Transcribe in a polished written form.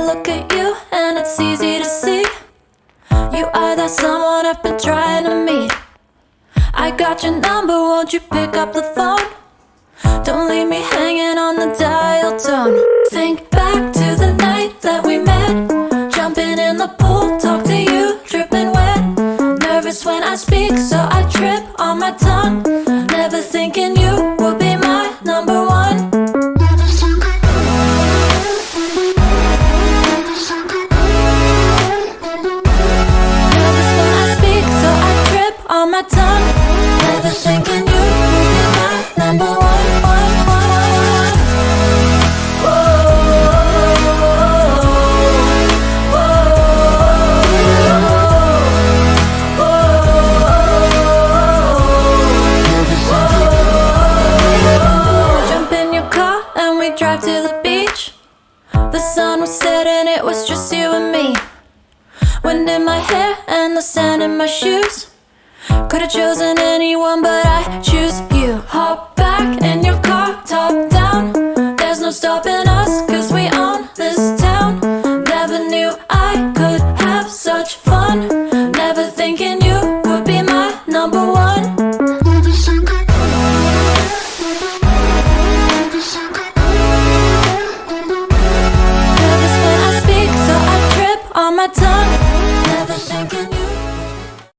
look at you and it's easy to see you are that someone I've been trying to meet. I got your number, won't you pick up the phone? Don't leave me hanging on the dial tone. Think back to the night that we met, jumping in the pool, talk to you, dripping wet. Nervous when I speak, so I trip on my tongue. Never thinking you would be my number one. Nervous when I speak, so I trip on my tongue. Never thinking you would be my number one. Drive to the beach. The sun was setting, it was just you and me. Wind in my hair and the sand in my shoes. Could've chosen anyone, but